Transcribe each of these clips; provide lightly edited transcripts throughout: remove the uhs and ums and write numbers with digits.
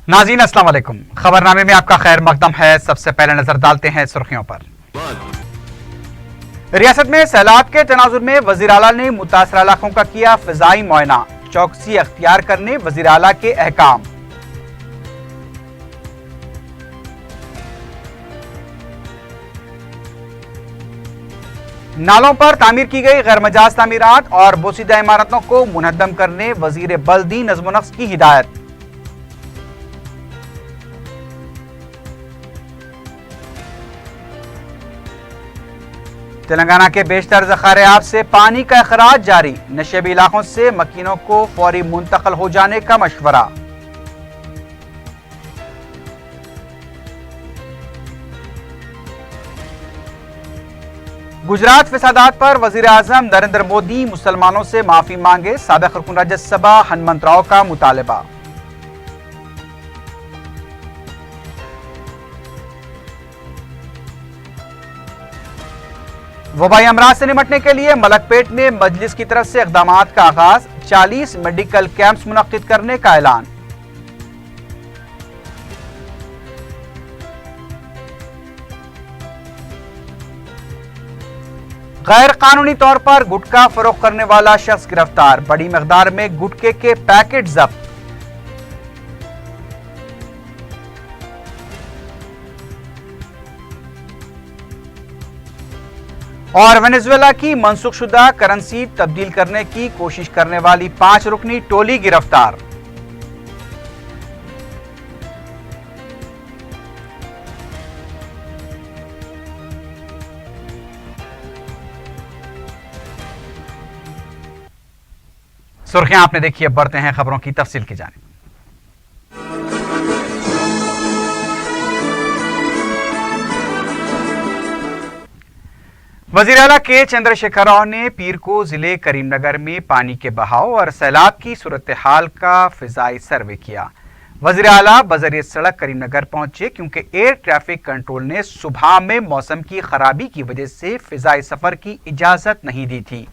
नाज़रीन अस्सलाम वालेकुम। खबरनामे में आपका खैर मकदम है। सबसे पहले नजर डालते हैं सुर्खियों पर। रियासत में सैलाब के तनाजुर में वज़ीर आला ने मुतासरा इलाकों का किया फिजाई मुआयना, चौकसी अख्तियार करने वज़ीर आला के अहकाम। नालों पर तामीर की गई गैरमजाज तामीरात और बोसीदा इमारतों को मुनहदम करने वज़ीर बल्दी नज़्म व नक्श की हिदायत। तेलंगाना के बेशतर ज़खारे आब से पानी का अखराज जारी, नशेबी इलाकों से मकीनों को फौरी मुंतकिल हो जाने का मशवरा। गुजरात फसादात पर वजीर आजम नरेंद्र मोदी मुसलमानों से माफी मांगे, साबिक रुकन राज्यसभा हनुमंत राव का मुतालबा। वबाई अमराज से निपटने के लिए मलकपेट में मजलिस की तरफ से इक़दामात का आगाज, 40 मेडिकल कैंप्स मुनक्किद करने का ऐलान। गैर कानूनी तौर पर गुटखा फरोख्त करने वाला शख्स गिरफ्तार, बड़ी मकदार में गुटखे के पैकेट जब्त। और वेनेजुएला की मनसूख शुदा करेंसी तब्दील करने की कोशिश करने वाली 5 रुकनी टोली गिरफ्तार। सुर्खियां आपने देखी, अब बढ़ते हैं खबरों की तफसील की जानिब। वज़ीर आला के चंद्रशेखर राव ने पीर को जिले करीमनगर में पानी के बहाव और सैलाब की सूरत हाल का फिजाई सर्वे किया। वज़ीर आला बजरिए सड़क करीमनगर पहुंचे क्योंकि एयर ट्रैफिक कंट्रोल ने सुबह में मौसम की खराबी की वजह से फिजाई सफर की इजाजत नहीं दी थी।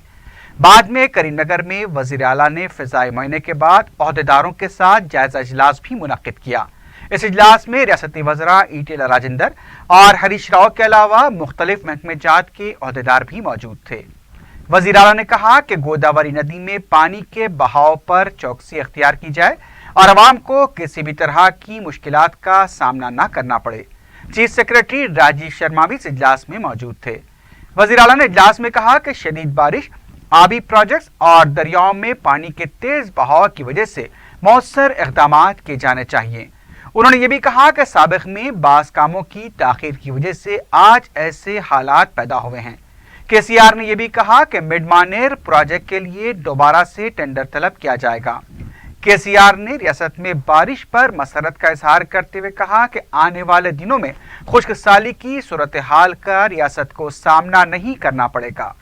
बाद में करीमनगर में वज़ीर आला ने फिजाई मुआयने के बाद ओहदेदारों के साथ जायजा इजलास भी मुनक्किद किया। इस इजलास में रियासती वज़रा ईटेला राजेंद्र और हरीश राव के अलावा मुख्तलिफ महकमे जात के ओहदेदार भी मौजूद थे। वज़ीर आला ने कहा कि गोदावरी नदी में पानी के बहाव पर चौकसी अख्तियार की जाए और अवाम को किसी भी तरह की मुश्किलात का सामना न करना पड़े। चीफ सेक्रेटरी राजीव शर्मा भी इस इजलास में मौजूद थे। वज़ीर आला ने इजलास में कहा कि शदीद बारिश, आबी प्रोजेक्ट्स और दरियाओं में पानी के तेज बहाव की वजह से मौसर इक़दामात किए जाने चाहिए। उन्होंने ये भी कहा कि साबिक़ में बास कामों की ताख़ीर की वजह से आज ऐसे हालात पैदा हुए हैं। केसीआर ने यह भी कहा कि मिडमानेर प्रोजेक्ट के लिए दोबारा से टेंडर तलब किया जाएगा। केसीआर ने रियासत में बारिश पर मसरत का इजहार करते हुए कहा कि आने वाले दिनों में खुश्क साली की सूरत हाल का रियासत को सामना नहीं करना पड़ेगा।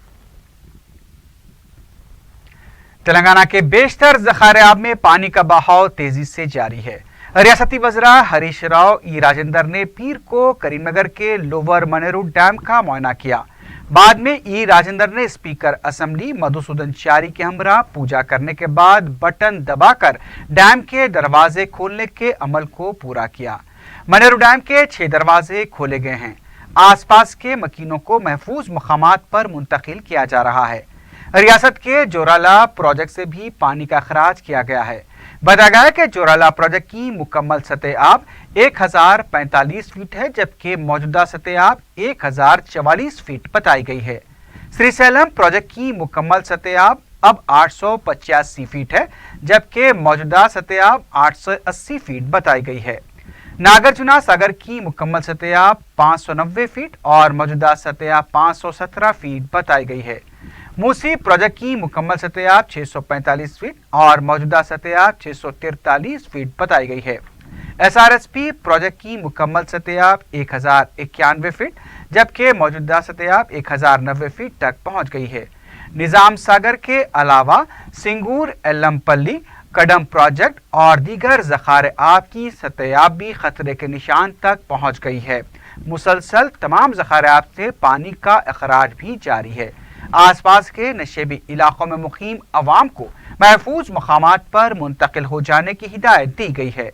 तेलंगाना के बेशतर ज़खारे आब में पानी का बहाव तेजी से जारी है। रियासती वज़रा हरीश राव ई राजेंद्र ने पीर को करीमनगर के लोअर मनेरू डैम का मुआयना किया। बाद में ई राजेंद्र ने स्पीकर असेंबली मधुसूदन चारी के हमरा पूजा करने के बाद बटन दबाकर डैम के दरवाजे खोलने के अमल को पूरा किया। मनेरू डैम के 6 दरवाजे खोले गए हैं। आसपास के मकीनों को महफूज मकामात पर मुंतकिल किया जा रहा है। रियासत के जोराला प्रोजेक्ट से भी पानी का अखराज किया गया है। बताया गया कि जोराला प्रोजेक्ट की मुकम्मल सतह आब 1045 फीट है, जबकि मौजूदा सतह आब 1044 फीट बताई गई है। श्रीशैलम प्रोजेक्ट की मुकम्मल सतह आब अब 885 फीट है, जबकि मौजूदा सतह आब 880 फीट बताई गई है। नागार्जुना सागर की मुकम्मल सतह आब 590 फीट और मौजूदा सतह आब 517 फीट बताई गई है। मूसी प्रोजेक्ट की मुकम्मल सतह आब 645 फीट और मौजूदा सतह आब 643 फीट बताई गई है। SRSP प्रोजेक्ट की मुकम्मल सतह आब 1091 फीट, जबकि मौजूदा सतह आब 1090 फीट तक पहुंच गई है। निजाम सागर के अलावा सिंगूर, एलमपल्ली, कदम प्रोजेक्ट और दीगर ज़खारे आब की सतह आब भी खतरे के निशान तक पहुंच गई है। मुसलसल तमाम ज़खारे आब से पानी का अखराज भी जारी है। आसपास के नशेबी इलाकों में मुकीम अवाम को महफूज मकामात पर मुंतकिल हो जाने की हिदायत दी गई है।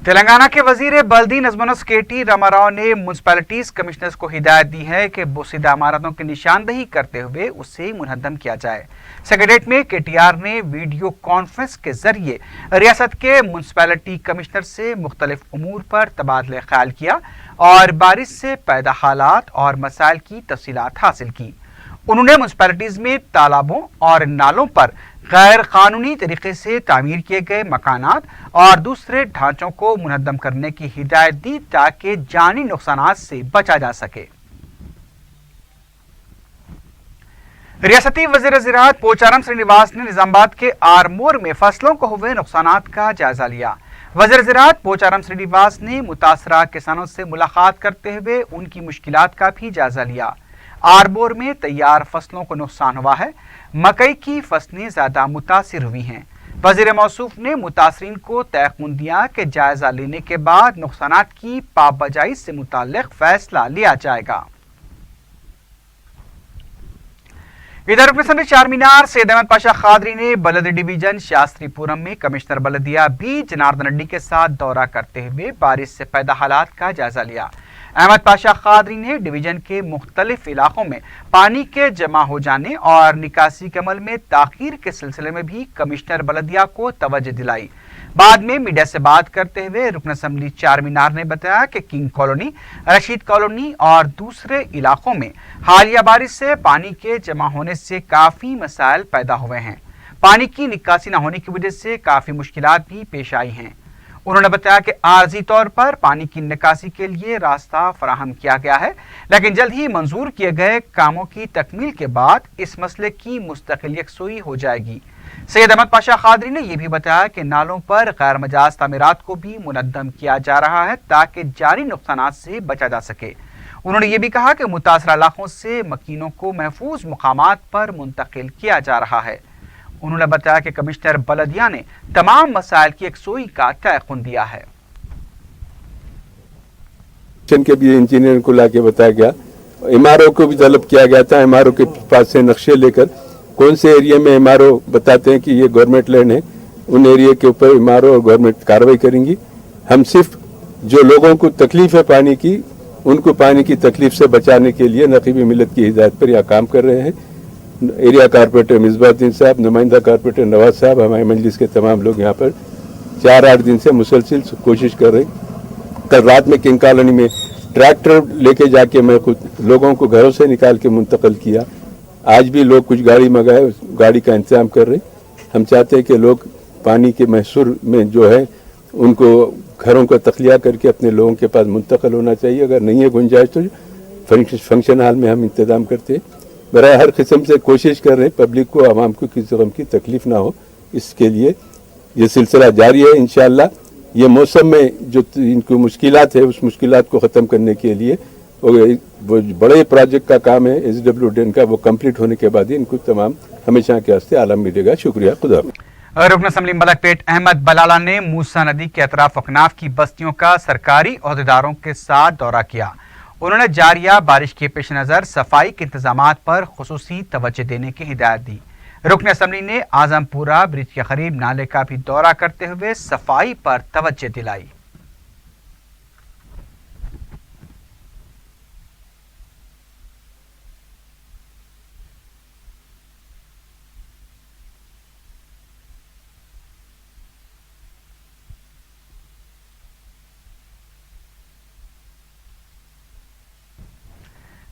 तेलंगाना के वजीर बल्दी नज़्म केटी रामाराव ने म्यूनसिपैलिटीज कमिश्नर्स को हिदायत दी है कि बोसीदा इमारतों की निशानदही करते हुए उसे मुनहदम किया जाए। सेक्रेटेरिएट में केटीआर ने वीडियो कॉन्फ्रेंस के जरिए रियासत के म्यूनसिपैलिटी कमिश्नर से मुख्तलिफ उमूर पर तबादला ख्याल किया और बारिश से पैदा हालात और मसाइल की तफसीलात हासिल की। उन्होंने म्यूनसिपैलिटीज में तालाबों और नालों पर गैर कानूनी तरीके से तामीर किए गए मकानात और दूसरे ढांचों को मुनहदम करने की हिदायत दी ताकि जानी नुकसानात से बचा जा सके। रियासती वज़ीर ज़राअत पोचारम श्रीनिवास ने निजामाबाद के आरमोर में फसलों को हुए नुकसानात का जायजा लिया। वज़ीर ज़राअत पोचारम श्रीनिवास ने मुतासरा किसानों से मुलाकात करते हुए उनकी मुश्किलात का भी जायजा लिया। आरमोर में तैयार फसलों को नुकसान हुआ है, मकई की फसलें ज्यादा मुतासिर हुई हैं। वज़ीर मौसूफ ने मुतासरीन को तयक़ुन दिया कि जायजा लेने के बाद नुकसानात की पाबजाई से मुताल्लिक़ फैसला लिया जाएगा। इधर रुकन असम्बली चारमीनार सैयद अहमद पाशा खादरी ने बलद डिवीजन शास्त्रीपुरम में कमिश्नर बलदिया बी जनार्दन रेड्डी के साथ दौरा करते हुए बारिश से पैदा हालात का जायजा लिया। अहमद पाशा खादरी ने डिवीजन के मुख्तलिफ इलाकों में पानी के जमा हो जाने और निकासी के अमल में ताखीर के सिलसिले में भी कमिश्नर बलदिया को तवज्जो दिलाई। बाद में मीडिया से बात करते हुए रुकन असम्बली चारमीनार ने बताया कि किंग कॉलोनी, रशीद कॉलोनी और दूसरे इलाकों में हालिया बारिश से पानी के जमा होने से काफी मसाइल पैदा हुए हैं। पानी की निकासी न होने की वजह से काफी मुश्किलात भी पेश आई हैं। उन्होंने बताया कि आर्जी तौर पर पानी की निकासी के लिए रास्ता फराहम किया गया है, लेकिन जल्द ही मंजूर किए गए कामों की तकमील के बाद इस मसले की मुस्तकिल यकसुई हो जाएगी। सैयद अहमद पाशा खादरी ने यह भी बताया कि नालों पर गैर मजाज तामीरात को भी मुनद्दम किया जा रहा है ताकि जारी नुकसानात से बचा जा सके। उन्होंने ये भी कहा कि मुतासरा इलाकों से मकीनों को महफूज मुकामात पर मुंतकिल किया जा रहा है। उन्होंने बताया कि कमिश्नर बलदिया ने तमाम मसाइल की यकसुई का तयक़ुन दिया है। के भी इंजीनियर को लाके बताया गया, एमआरओ को भी तलब किया गया था। एमआरओ के पास से नक्शे लेकर कौन से एरिया में एमआरओ बताते हैं कि ये गवर्नमेंट लैंड है, उन एरिया के ऊपर एमआरओ और गवर्नमेंट कार्रवाई करेंगी। हम सिर्फ जो लोगों को तकलीफ है पानी की, उनको पानी की तकलीफ से बचाने के लिए नकीबी मिलत की हिदायत पर यहाँ काम कर रहे हैं। एरिया कारपोरेटर मिसबाउद्दीन साहब, नुमाइंदा कारपोरेटर नवाज साहब, हमारे मजलिस के तमाम लोग यहाँ पर 4-8 दिन से मुसलसिल कोशिश कर रहे हैं। कल रात में किंग कॉलोनी में ट्रैक्टर लेके जाके मैं खुद लोगों को घरों से निकाल के मुंतकिल किया। आज भी लोग कुछ गाड़ी मंगाए, उस गाड़ी का इंतजाम कर रहे। हम चाहते हैं कि लोग पानी के महसूर में जो है उनको घरों का तख्लिया करके अपने लोगों के पास मुंतकिल होना चाहिए। अगर नहीं है गुंजाइश तो फंक्शन हॉल में हम इंतजाम करते हैं। बराए हर किस्म से कोशिश कर रहे हैं पब्लिक को, आवाम को किसी किस्म की तकलीफ ना हो, इसके लिए ये सिलसिला जारी है। इंशाअल्लाह ये मौसम में जो इनको मुश्किलात है, उस मुश्किलात को ख़त्म करने के लिए वो बड़े प्रोजेक्ट का काम है SWDN का, वो कंप्लीट होने के बाद ही इनको तमाम हमेशा के वास्ते आलम मिलेगा। शुक्रिया। खुदा। रुकन असम्बली मलकपेट अहमद बलाला ने मूसा नदी के अतराफ अकनाफ की बस्तियों का सरकारी अहदेदारों के साथ दौरा किया। उन्होंने जारिया बारिश के पेश नज़र सफाई के इंतजामात पर खुसूसी तवज्जो देने की हिदायत दी। रुकन असम्बली ने आजमपुरा ब्रिज के करीब नाले का भी दौरा करते हुए सफाई पर तवज्जो दिलाई।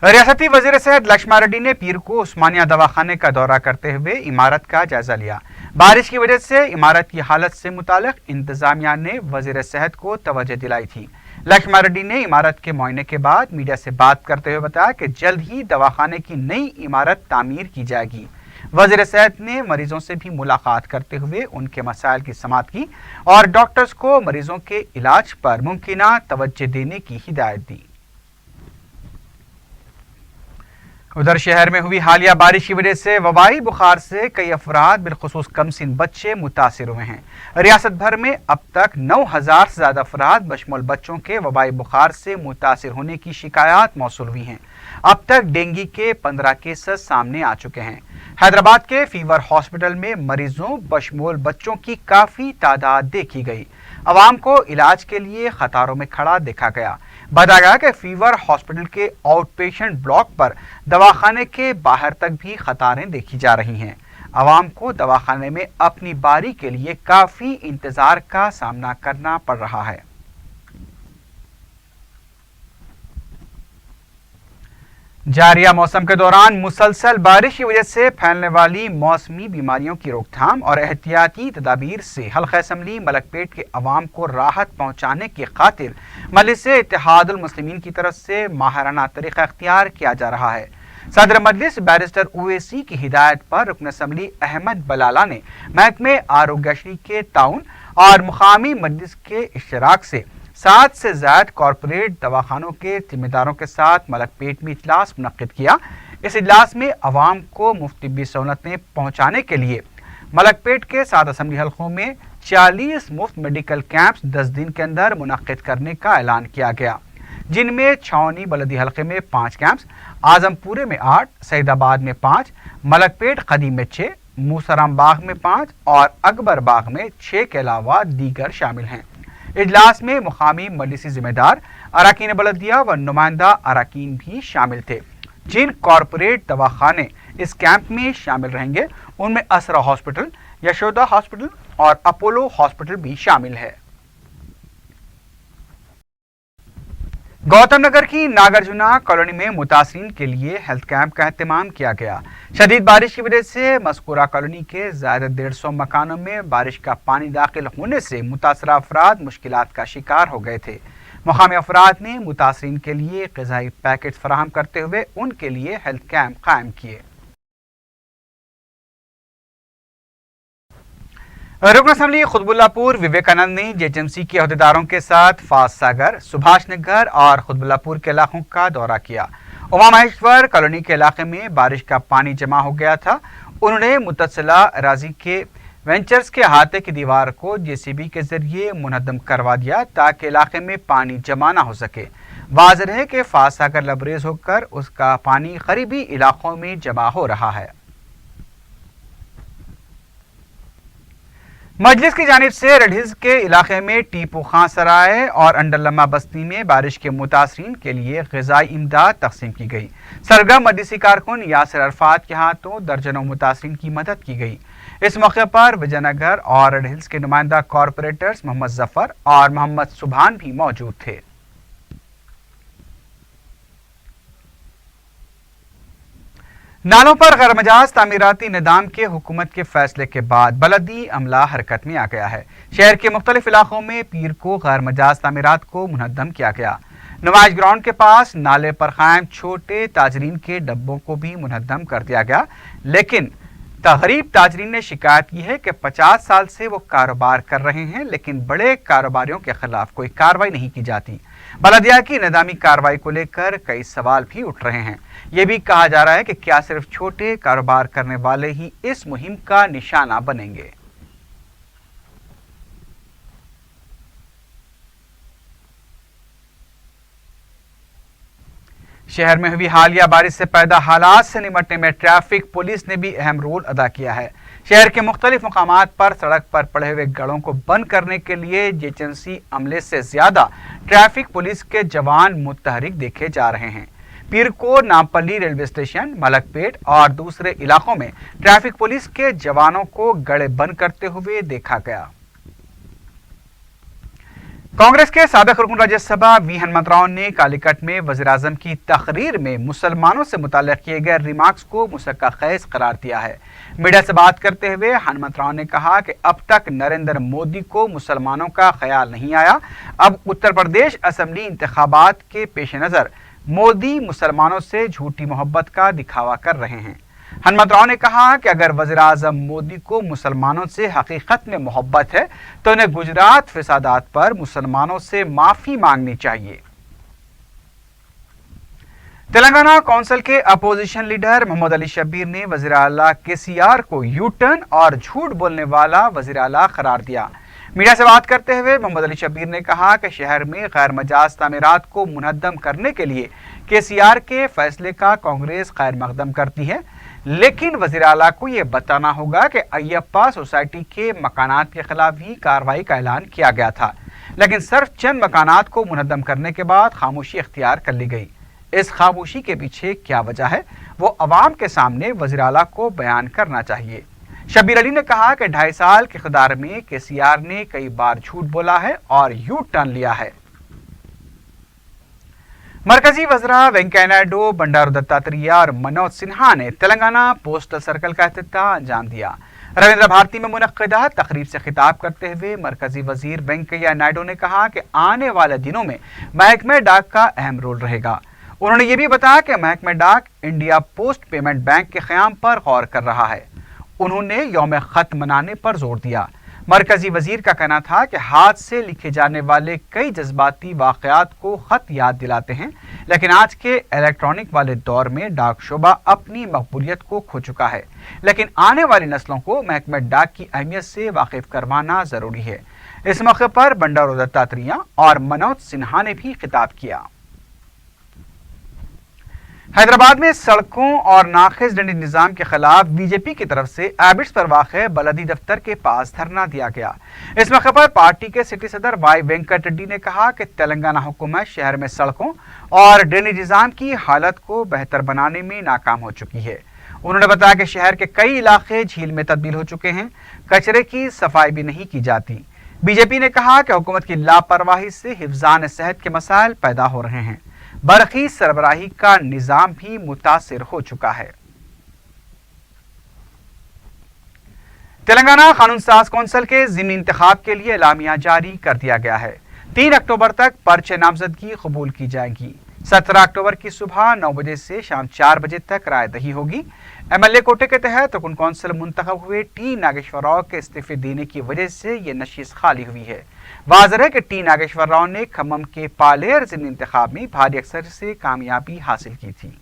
रियासती वजीर सेहत लक्ष्मण रेड्डी ने पीर को उस्मानिया दवाखाने का दौरा करते हुए इमारत का जायजा लिया। बारिश की वजह से इमारत की हालत से मुतालिक इंतजामिया ने वजीर सेहत को तवज्जो दिलाई थी। लक्ष्मण रेड्डी ने इमारत के मुआयने के बाद मीडिया से बात करते हुए बताया कि जल्द ही दवाखाने की नई इमारत तामीर की जाएगी। वजीर सेहत ने मरीजों से भी मुलाकात करते हुए उनके मसाइल की समाअत की और डॉक्टर्स को मरीजों के इलाज पर मुमकिना तवज्जो देने की हिदायत दी। उधर शहर में हुई हालिया बारिश की वजह से वबाई बुखार से कई अफराद बिलखुसूस कमसिन बच्चे मुतासिर हुए हैं। रियासत भर में अब तक 9000 से ज्यादा अफराद बशमूल बच्चों के वबाई बुखार से मुतासिर होने की शिकायत मौसूल हुई हैं। अब तक डेंगू के 15 केसेस सामने आ चुके हैं। हैदराबाद के फीवर हॉस्पिटल में मरीजों बशमूल बच्चों की काफी तादाद देखी गई। आवाम को इलाज के लिए कतारों में खड़ा देखा गया। बताया गया कि फीवर हॉस्पिटल के आउट पेशेंट ब्लॉक पर दवाखाने के बाहर तक भी कतारें देखी जा रही हैं। आवाम को दवाखाने में अपनी बारी के लिए काफी इंतजार का सामना करना पड़ रहा है। जारिया मौसम के दौरान मुसलसल बारिश की वजह से फैलने वाली मौसमी बीमारियों की रोकथाम और एहतियाती तदाबीर से हल्का असम्बली मलकपेट के अवाम को राहत पहुंचाने की खातिर मजलिस इत्तेहादुल मुस्लिमीन की तरफ से माहिराना तरीका इख्तियार किया जा रहा है। सदर मजलिस बैरिस्टर ओवैसी की हिदायत पर रुकन असम्बली अहमद बलाला ने महकमे आरोग्यश्री के ताउन और मुकामी मजलिस के इश्तराक से 7 से ज्यादा कॉरपोरेट दवाखानों के जिम्मेदारों के साथ मलकपेट में इजलास मुनक्किद किया। इस इजलास में अवाम को मुफ्त तिब्बी सहूलतें पहुंचाने के लिए मलकपेट के 7 असम्बली हल्कों में 40 मुफ्त मेडिकल कैंप्स 10 दिन के अंदर मुनक्किद करने का ऐलान किया गया, जिनमें छावनी बलदी हल्के में 5 कैंप्स, आजमपुरे में 8, सईदाबाद में 5, मलकपेट कदीम में 6, मूसराम बाग में 5 और अकबर बाग में 6 के अलावा दीगर शामिल हैं। इजलास में मुकामी मजलिसी जिम्मेदार, अराकीन बलदिया व नुमाइंदा अराकीन भी शामिल थे। जिन कॉरपोरेट दवाखाने इस कैंप में शामिल रहेंगे उनमें असरा हॉस्पिटल, यशोदा हॉस्पिटल और अपोलो हॉस्पिटल भी शामिल है। गौतम नगर की नागार्जुना कॉलोनी में मुतासरीन के लिए हेल्थ कैंप का एहतमाम किया गया। शदीद बारिश की वजह से मज़कूरा कॉलोनी के ज़्यादा 150 मकानों में बारिश का पानी दाखिल होने से मुतासरा अफराद मुश्किलात का शिकार हो गए थे। मुकामी अफराद ने मुतासरीन के लिए ग़िज़ाई पैकेट फराहम करते हुए उनके लिए हेल्थ कैंप कायम किए। रुकन असम्बली खुतबुल्लापुर विवेकानंद ने जेएचएमसी के अहदेदारों के साथ फाज सागर, सुभाष नगर और खुतबुल्लापुर के इलाकों का दौरा किया। उमा महेश्वर कॉलोनी के इलाके में बारिश का पानी जमा हो गया था। उन्होंने मुतसिला अराजी के वेंचर्स के अहाते की दीवार को जेसीबी के जरिए मुनहदम करवा दिया ताकि इलाके में पानी जमा ना हो सके। वाज़ेह है कि फाज सागर लबरेज होकर उसका पानी करीबी इलाकों में जमा हो रहा है। मजलिस की जानिब से रेड हिल्स के इलाके में टीपू खां सराय और अंडरलम्मा बस्ती में बारिश के मुतासरीन के लिए ग़िज़ाई इमदाद तकसीम की गई। सरगर्म मजलिसी कारकुन यासिर अरफात के हाथों दर्जनों मुतासरीन की मदद की गई। इस मौके पर विजयनगर और रेड हिल्स के नुमाइंदा कॉरपोरेटर्स मोहम्मद जफर और मोहम्मद सुभान भी मौजूद थे। नालों पर गैरमजाज तामीराती निज़ाम के हुकूमत के फैसले के बाद बलदी अमला हरकत में आ गया है। शहर के मुख्तलिफ इलाकों में पीर को गैरमजाज तामीरात को मुनहदम किया गया। नुमाइश ग्राउंड के पास नाले पर कायम छोटे ताजरीन के डब्बों को भी मुनहदम कर दिया गया, लेकिन गरीब ताजरीन ने शिकायत की है कि 50 साल से वो कारोबार कर रहे हैं, लेकिन बड़े कारोबारियों के खिलाफ कोई कार्रवाई नहीं की जाती। बलदिया की निज़ामी कार्रवाई को लेकर कई सवाल भी उठ रहे हैं। ये भी कहा जा रहा है कि क्या सिर्फ छोटे कारोबार करने वाले ही इस मुहिम का निशाना बनेंगे। शहर में हुई हालिया बारिश से पैदा हालात से निपटने में ट्रैफिक पुलिस ने भी अहम रोल अदा किया है। शहर के मुख्तलिफ मकामात पर सड़क पर पड़े हुए गड़ों को बंद करने के लिए जेएचएमसी अमले से ज्यादा ट्रैफिक पुलिस के जवान मुतहरिक देखे जा रहे हैं। पीर को नामपल्ली रेलवे स्टेशन, मलकपेट और दूसरे इलाकों में ट्रैफिक पुलिस के जवानों को गड़े बंद करते हुए देखा गया। कांग्रेस के साबिक रुकन राज्यसभा वी हनुमंतराव ने कालीकट में वज़ीर-ए-आज़म की तकरीर में मुसलमानों से मुताल्लिक़ किए गए रिमार्क्स को मुसक्का खैज करार दिया है। मीडिया से बात करते हुए हनुमंतराव ने कहा कि अब तक नरेंद्र मोदी को मुसलमानों का ख्याल नहीं आया। अब उत्तर प्रदेश असेंबली इंतखाबात के पेश नज़र मोदी मुसलमानों से झूठी मोहब्बत का दिखावा कर रहे हैं। हनुमंतराव ने कहा कि अगर वज़ीर-ए-आज़म मोदी को मुसलमानों से हकीकत में मोहब्बत है तो उन्हें गुजरात फिसादात पर मुसलमानों से माफी मांगनी चाहिए। तेलंगाना कौंसिल के अपोजिशन लीडर मोहम्मद अली शब्बीर ने वज़ीर आला केसीआर को यू टर्न और झूठ बोलने वाला वज़ीर आला करार दिया। मीडिया से बात करते हुए मोहम्मद अली शब्बीर ने कहा कि शहर में गैर मजाज तामीरात को मुनहदम करने के लिए केसीआर के फैसले का कांग्रेस खैर मकदम करती है, लेकिन वज़ीर आला को ये बताना होगा कि अय्यप्पा सोसाइटी के मकानात के खिलाफ भी कार्रवाई का ऐलान किया गया था, लेकिन सिर्फ चंद मकानात को मुनद्दम करने के बाद खामोशी इख्तियार कर ली गई। इस खामोशी के पीछे क्या वजह है, वो अवाम के सामने वज़ीर आला को बयान करना चाहिए। शब्बीर अली ने कहा कि 2.5 साल के इक़्तिदार में केसीआर ने कई बार झूठ बोला है और यू टर्न लिया है। मरकजी वज़रा वेंकैया नायडू, बंडारू दत्तात्रेय और मनोज सिन्हा ने तेलंगाना पोस्टल सर्कल का इफ्तिताह अंजाम दिया। रविंद्र भारती में मुनक्किदा तकरीब से खिताब करते हुए मरकजी वजीर वेंकैया नायडू ने कहा कि आने वाले दिनों में महकमे डाक का अहम रोल रहेगा। उन्होंने ये भी बताया कि महकमे डाक इंडिया पोस्ट पेमेंट बैंक के क़याम पर गौर कर रहा है। उन्होंने यौम ख़त मनाने पर जोर दिया। मरकजी वजीर का कहना था कि हाथ से लिखे जाने वाले कई जज्बाती वाक़यात को ख़त याद दिलाते हैं, लेकिन आज के इलेक्ट्रॉनिक वाले दौर में डाक शोबा अपनी मकबूलियत को खो चुका है। लेकिन आने वाली नस्लों को महकमे डाक की अहमियत से वाकिफ करवाना ज़रूरी है। इस मौके पर बंडारू दत्तात्रेय और मनोज सिन्हा ने भी खिताब किया। हैदराबाद में सड़कों और नाखिस ड्रेनेज निज़ाम के खिलाफ बीजेपी की तरफ से एबिट्स पर वाक़े बलदी दफ्तर के पास धरना दिया गया। इस मौके पर पार्टी के सिटी सदर वाई वेंकट रेड्डी ने कहा कि तेलंगाना हुकूमत शहर में सड़कों और ड्रेनेज निज़ाम की हालत को बेहतर बनाने में नाकाम हो चुकी है। उन्होंने बताया कि शहर के कई इलाके झील में तब्दील हो चुके हैं, कचरे की सफाई भी नहीं की जाती। बीजेपी ने कहा कि हुकूमत की लापरवाही से हिफ्ज़ान सेहत के मसाइल पैदा हो रहे हैं। बरक़ी सरबराही का निज़ाम भी मुतासिर हो चुका है। तेलंगाना कानून साज कौंसिल के ज़िमनी इंतखाब के लिए एलामिया जारी कर दिया गया है। 3 अक्टूबर तक पर्चे नामजदगी कबूल की जाएगी। 17 अक्टूबर की सुबह 9 बजे से शाम 4 बजे तक राय दही होगी। MLA कोटे के तहत रुकन कौंसिल मुंतखब हुए टी नागेश्वर राव के इस्तीफे देने की वजह से ये नशीस खाली हुई है। वाज़ेह है कि टी नागेश्वर राव ने खम्मम के पालेर ज़िमनी इंतखाब में भारी अक्सर से कामयाबी हासिल की थी।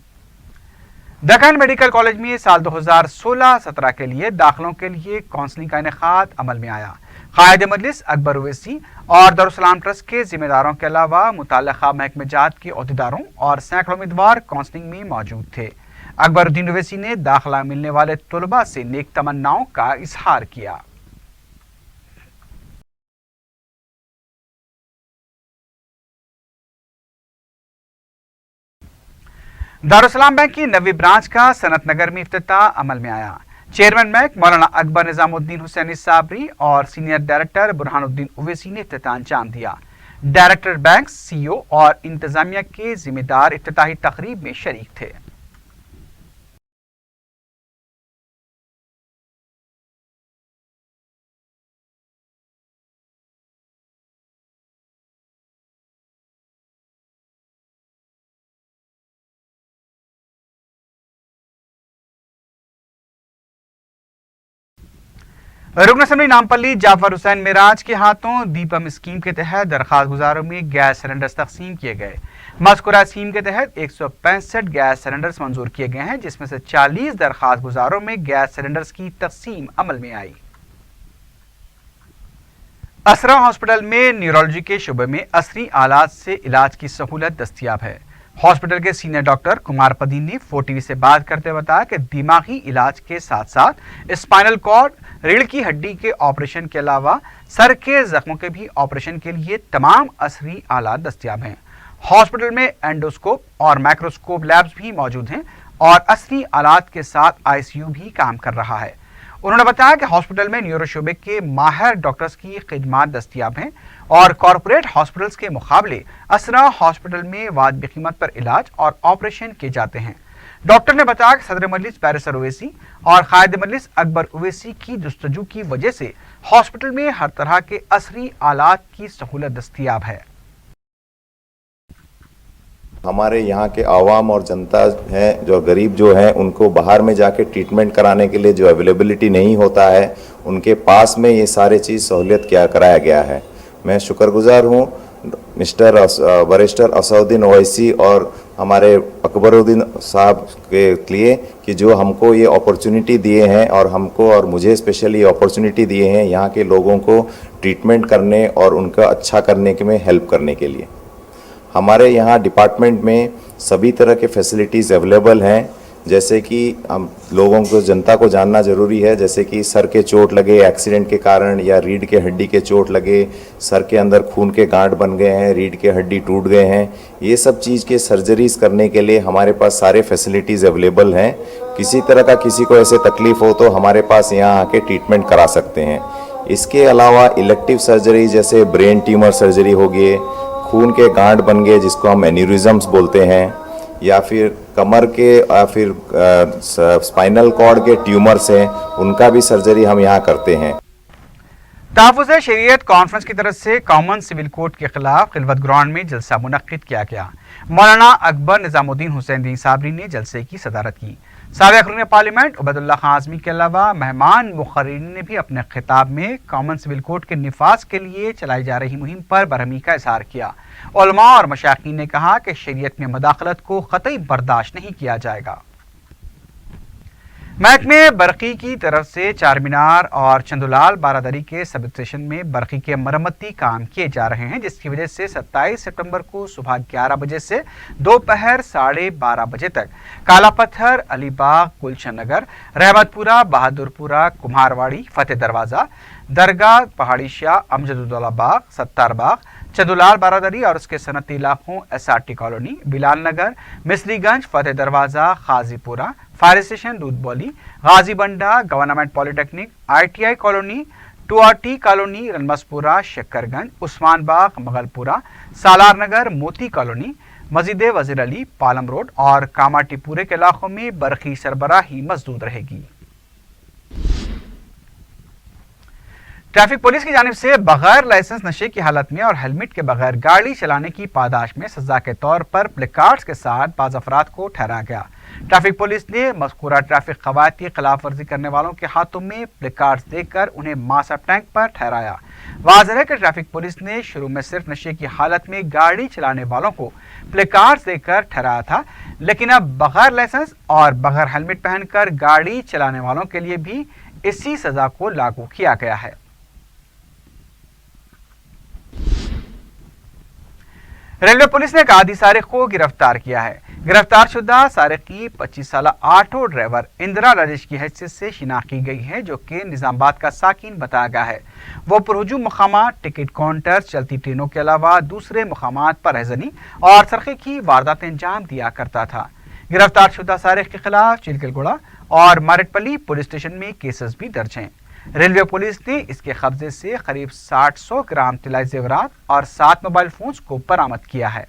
दक्कन मेडिकल कॉलेज में साल 2016-17 के लिए दाखिलों के लिए काउंसलिंग का इनेकाद अमल में आया। कायद मजलिस अकबर ओवैसी और दारुस्सलाम ट्रस्ट के जिम्मेदारों के अलावा मुताल्लिक़ा महकमे जात के अहदेदारों और सैकड़ों उम्मीदवार काउंसलिंग में मौजूद थे। अकबरुद्दीन ओवैसी ने दाखिला मिलने वाले तलबा से नेक तमन्नाओं का इजहार किया। दारुस्सलाम बैंक की नवी ब्रांच का सनत नगर में इफ्तिताह अमल में आया। चेयरमैन बैंक मौलाना अकबर निजामुद्दीन हुसैनी साबरी और सीनियर डायरेक्टर बुरहानुद्दीन ओवैसी ने इफ्तिताह अंजाम दिया। डायरेक्टर बैंक, CEO और इंतजामिया के जिम्मेदार इफ्तिताही तकरीब में शरीक थे। रुकन असम्बली नामपल्ली जाफर हुसैन मिराज के हाथों दीपम स्कीम के तहत दरखास्त गुजारों में गैस सिलेंडर्स तकसीम किए गए। मज़कूरा स्कीम के तहत 165 गैस सिलेंडर्स मंजूर किए गए हैं, जिसमें से 40 दरखास्त गुजारों में गैस सिलेंडर्स की तकसीम अमल में आई। असरा हॉस्पिटल में न्यूरोलॉजी के शुबे में असरी आलात से इलाज की सहूलत दस्तियाब है। हॉस्पिटल के सीनियर डॉक्टर कुमार पदीन ने 4TV से बात करते हुए बताया कि दिमागी इलाज के साथ साथ स्पाइनल कॉर्ड, रीढ़ की हड्डी के ऑपरेशन के अलावा सर के जख्मों के भी ऑपरेशन के लिए तमाम असरी आलात दस्तियाब हैं। हॉस्पिटल में एंडोस्कोप और माइक्रोस्कोप लैब्स भी मौजूद हैं और असरी आलात के साथ ICU भी काम कर रहा है। उन्होंने बताया कि हॉस्पिटल में न्यूरो शोबे के माहिर डॉक्टर्स की खिदमात दस्तियाब हैं और कॉरपोरेट हॉस्पिटल्स के मुकाबले असरा हॉस्पिटल में वाजिब कीमत पर इलाज और ऑपरेशन किए जाते हैं। डॉक्टर ने बताया कि सदर मजलिस बैरिस्टर ओवैसी और कायद मजलिस अकबर ओवैसी की जुस्तजू की वजह से हॉस्पिटल में हर तरह के असरी आलात की सहूलत दस्तियाब है। हमारे यहाँ के आवाम और जनता है जो गरीब जो हैं उनको बाहर में जाके ट्रीटमेंट कराने के लिए जो अवेलेबिलिटी नहीं होता है, उनके पास में ये सारे चीज़ सहूलियत क्या कराया गया है। मैं शुक्रगुजार हूँ मिस्टर बैरिस्टर असदुद्दीन ओवैसी और हमारे अकबरुद्दीन साहब के लिए कि जो हमको ये अपॉर्चुनिटी दिए हैं और हमको और मुझे स्पेशली अपॉर्चुनिटी दिए हैं यहाँ के लोगों को ट्रीटमेंट करने और उनका अच्छा करने के में हेल्प करने के लिए। हमारे यहाँ डिपार्टमेंट में सभी तरह के फैसिलिटीज़ अवेलेबल हैं। जैसे कि हम लोगों को, जनता को जानना ज़रूरी है, जैसे कि सर के चोट लगे एक्सीडेंट के कारण, या रीढ़ के हड्डी के चोट लगे, सर के अंदर खून के गांठ बन गए हैं, रीढ़ के हड्डी टूट गए हैं, ये सब चीज़ के सर्जरीज करने के लिए हमारे पास सारे फैसिलिटीज़ अवेलेबल हैं। किसी तरह का किसी को ऐसे तकलीफ़ हो तो हमारे पास यहाँ आके ट्रीटमेंट करा सकते हैं। इसके अलावा इलेक्टिव सर्जरी जैसे ब्रेन ट्यूमर सर्जरी हो गई, खून के गांठ बन गए जिसको हम एन्यूरिज्म्स बोलते हैं, या फिर कमर के या फिर स्पाइनल कॉर्ड के ट्यूमर्स हैं, उनका भी सर्जरी हम यहाँ करते हैं। तहफ़्फ़ुज़ शरीयत कॉन्फ्रेंस की तरफ से कॉमन सिविल कोड के खिलाफ खिलवत ग्राउंड में जलसा मुनक्किद किया गया। मौलाना अकबर निज़ामुद्दीन हुसैन दीन साबरी ने जलसे की सदारत की। साबिक़ रुकन पार्लियामेंट उबैदुल्लाह खान आज़मी के अलावा मेहमान मुक़र्रिरीन ने भी अपने खिताब में कॉमन सिविल कोड के निफाज के लिए चलाई जा रही मुहिम पर बरहमी का इज़हार किया। उलमा और मशाइखीन ने कहा कि शरीयत में मदाखलत को क़तई बर्दाश्त नहीं किया जाएगा। महकमे बरक़ी की तरफ से चार मीनार और चंदुलाल बारादरी के सब स्टेशन में बरक़ी के मरम्मती काम किए जा रहे हैं, जिसकी वजह से 27 सितंबर को सुबह 11 बजे से दोपहर 12:30 बजे तक काला पत्थर, अलीबाग, गुलशन नगर, रहमतपुरा, बहादुरपुरा, कुम्हारवाड़ी, फतेह दरवाज़ा, दरगाह, पहाड़ी शाह, अमजदुद्दौला बाग, सत्तार बाग, चंदुलाल बारादरी और उसके सनती इलाकों SRT colony, Bilal Nagar, Misriganj, Fateh Darwaza, Khajipura, fire station, Doodh Bowli, Ghazi Banda, government polytechnic, ITI colony, 2RT colony, Ramnaspura, Shakkarganj, Usman Bagh, Moghalpura, Salar Nagar, Moti colony, मस्जिद वजीर अली, पालम रोड और कामाटीपुरे के इलाकों में बरक़ी सरबराही मजदूद रहेगी। ट्रैफिक पुलिस की जानिब से बगैर लाइसेंस नशे की हालत में और हेलमेट के बगैर गाड़ी चलाने की पादाश में सजा के तौर पर प्लेकार्ड्स के साथ बाज़ अफराद को ठहराया गया। ट्रैफिक पुलिस ने मज़कूरा ट्रैफिक क़वायद की खिलाफ वर्जी करने वालों के हाथों में प्लेकार्ड्स देकर उन्हें मास ऑफ टैंक पर ठहराया। वाज़ेह है कि ट्रैफिक पुलिस ने शुरू में सिर्फ नशे की हालत में गाड़ी चलाने वालों को प्लेकार्ड्स देकर ठहराया था, लेकिन अब बगैर लाइसेंस और बगैर हेलमेट पहनकर गाड़ी चलाने वालों के लिए भी इसी सजा को लागू किया गया है। रेलवे पुलिस ने एक आदी सारिक को गिरफ्तार किया है। गिरफ्तार शुदा सारिक की 25 साला ऑटो ड्राइवर इंदिरा राजेश की हैसियत से शिनाख्त की गई है, जो कि निजामाबाद का साकिन बताया गया है। वो पुरहुजूम मकामात, टिकट काउंटर, चलती ट्रेनों के अलावा दूसरे मकामात पर रहजनी और सरखे की वारदातें अंजाम दिया करता था। गिरफ्तार शुदा सारिक के खिलाफ चिलकलगुड़ा और मारेटपल्ली पुलिस स्टेशन में केसेस भी दर्ज हैं। रेलवे पुलिस ने इसके कब्जे से करीब 700 ग्राम तिलाई जेवरात और 7 मोबाइल फोन्स को बरामद किया है।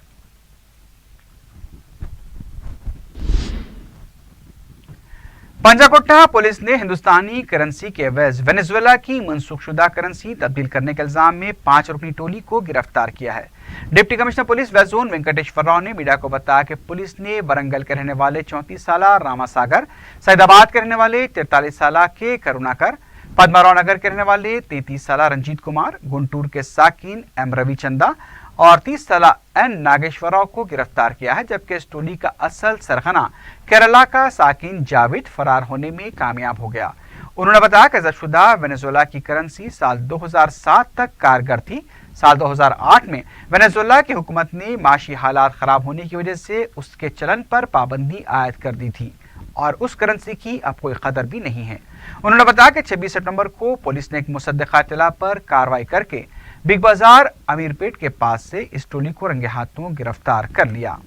पंजाकोट्टा पुलिस ने हिंदुस्तानी करेंसी के एवज वेनेजुएला की मनसूखशुदा करेंसी तब्दील करने के इल्जाम में 5 रुकनी टोली को गिरफ्तार किया है। Deputy commissioner police west zone Venkateshwar Rao ने मीडिया को बताया कि पुलिस ने वरंगल के रहने वाले 34 साला रामा सागर, सैदाबाद के रहने वाले 43 साला के करुणाकर, पद्माराव नगर के रहने वाले 33 साला रंजीत कुमार, गुंटूर के साकिन M रविचंदा और 30 साला N नागेश्वरराव को गिरफ्तार किया है, जबकि इस टोली का असल सरगना केरला का साकिन जावेद फरार होने में कामयाब हो गया। उन्होंने बताया कि जब्तशुदा वेनेजुएला की करेंसी साल 2007 तक कारगर थी। साल 2008 में वेनेजुएला की हुकूमत ने माशी हालात खराब होने की वजह से उसके चलन पर पाबंदी आयद कर दी थी और उस करेंसी की अब कोई कदर भी नहीं है। उन्होंने बताया कि 26 सितंबर को पुलिस ने एक मुसद्दक़ा इत्तला पर कार्रवाई करके बिग बाजार अमीरपेट के पास से इस टोली को रंगे हाथों गिरफ्तार कर लिया।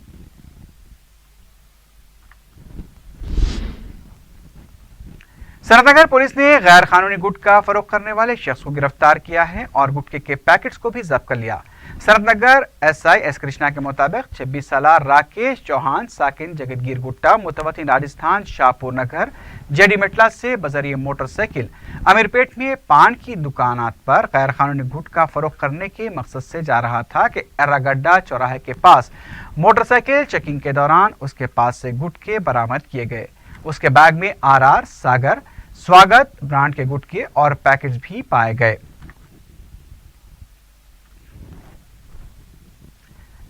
सनतनगर पुलिस ने गैर कानूनी गुटखा फरोख्त करने वाले शख्स को गिरफ्तार किया है और गुटखे के पैकेट्स को भी जब्त कर लिया। सनतनगर SI S कृष्णा के मुताबिक 26 साला राकेश चौहान साकिन जगतगीर गुट्टा मुतवतिन राजस्थान शाहपुर नगर JD मेटला से बजरिए मोटरसाइकिल अमीरपेट में पान की दुकानात पर गैर कानूनी गुटखा फरोख्त करने के मकसद से जा रहा था कि एर्रागड्डा चौराहे के पास मोटरसाइकिल चेकिंग के दौरान उसके पास से गुटखे बरामद किए गए। उसके बैग में RR, सागर, स्वागत ब्रांड के गुटखे और पैकेट्स भी पाए गए।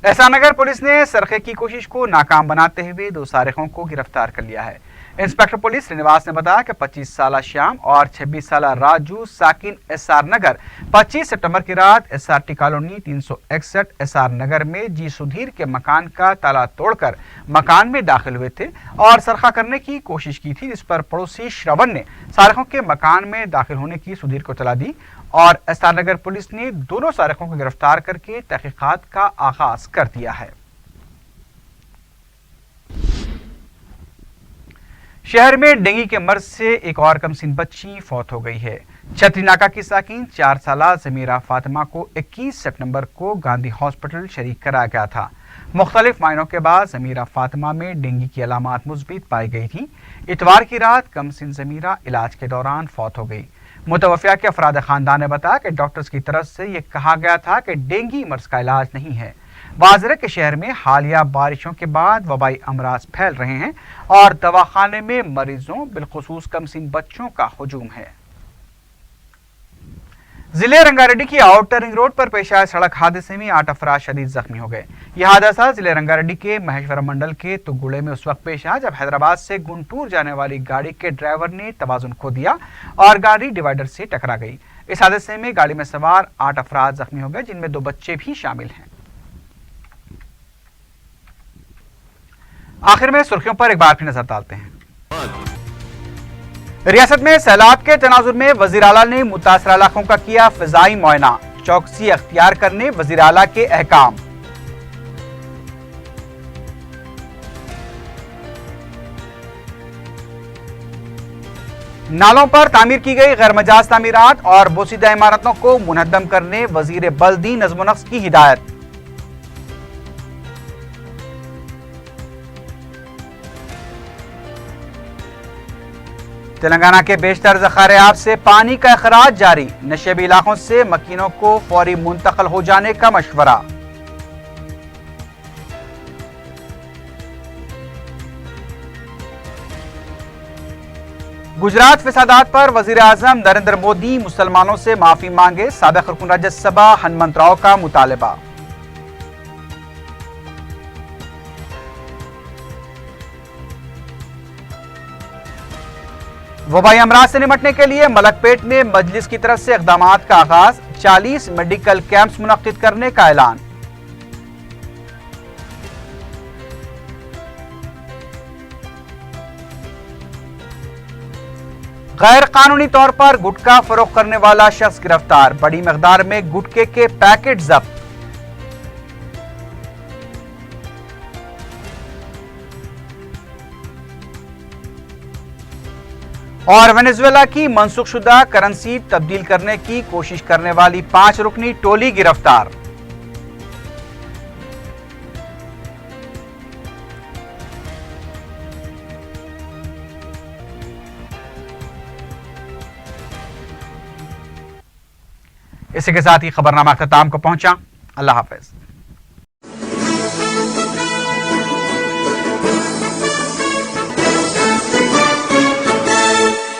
एहसाननगर पुलिस ने सरखे की कोशिश को नाकाम बनाते हुए 2 सारिकों को गिरफ्तार कर लिया है। इंस्पेक्टर पुलिस श्रीनिवास ने बताया कि 25 साल श्याम और 26 साल राजू साकिन एसआर नगर 25 सितंबर की रात एसआरटी कॉलोनी 361 एसआर नगर में जी सुधीर के मकान का ताला तोड़कर मकान में दाखिल हुए थे और सरखा करने की कोशिश की थी, जिस पर पड़ोसी श्रवण ने सारिकों के मकान में दाखिल होने की सुधीर को तला दी और एसआर नगर पुलिस ने दोनों सारिकों को गिरफ्तार करके तहकीकात का आगाज कर दिया है। शहर में डेंगू के मर्ज से एक और कमसीन बच्ची फौत हो गई है। छतरी नाका की साकिन 4 साला ज़मीरा फातिमा को 21 सितंबर को गांधी हॉस्पिटल शरीक कराया गया था। मुख्तलिफ मायनों के बाद ज़मीरा फातिमा में डेंगू की अलामात मुस्बित पाई गई थी। इतवार की रात कमसीन ज़मीरा इलाज के दौरान फौत हो गई। मुतवफ़िया के अफराद ख़ानदान ने बताया कि डॉक्टर्स की तरफ से ये कहा गया था कि डेंगू मर्ज का इलाज नहीं है। वाज़ेह के शहर में हालिया बारिशों के बाद वबाई अमराज फैल रहे हैं और दवाखाने में मरीजों बिलखुसूस कमसीन बच्चों का हुजूम है। जिले रंगारेड्डी की आउटर रिंग रोड पर पेश आए सड़क हादसे में 8 अफराद शदीद जख्मी हो गए। यह हादसा जिले रंगारेड्डी के महेश्वरम मंडल के तुगुड़े में उस वक्त पेश आया जब हैदराबाद से गुंटूर जाने वाली गाड़ी के ड्राइवर ने तवाजुन खो दिया और गाड़ी डिवाइडर से टकरा गई। इस हादसे में गाड़ी में सवार 8 अफराद जख्मी हो गए, जिनमें 2 बच्चे भी शामिल हैं। आखिर में सुर्खियों पर एक बार फिर नजर डालते हैं। रियासत में सैलाब के तनाजुर में वजीर आला ने मुतासरा इलाकों का किया फिजाई मुआयना, चौकसी अख्तियार करने वजीर आला के अहकाम। नालों पर तामीर की गई गैरमजाज तामीरात और बोसीदा इमारतों को मुनहद्दम करने वजीर बल्दी नज़्म नफ्स की हिदायत। तेलंगाना के बेशतर ज़खारे-आब से पानी का अखराज जारी, नशेबी इलाकों से मकीनों को फौरी मुंतकिल हो जाने का मशवरा। गुजरात फसादात पर वजीर आजम नरेंद्र मोदी मुसलमानों से माफी मांगे, साबिक रुकन राज्यसभा हनुमंत राव का मुतालबा। वबाई अमराज से निपटने के लिए मलकपेट में मजलिस की तरफ से इक़दामात का आगाज, 40 मेडिकल कैंप्स मुनक्किद करने का ऐलान। गैर कानूनी तौर पर गुटखा फरोख्त करने वाला शख्स गिरफ्तार, बड़ी मकदार में गुटखे के पैकेट जब्त। और वेनेजुएला की मनसूखशुदा करेंसी तब्दील करने की कोशिश करने वाली 5 रुकनी टोली गिरफ्तार। इसी के साथ ही खबरनामा अख्ताम को पहुंचा। अल्लाह हाफिज।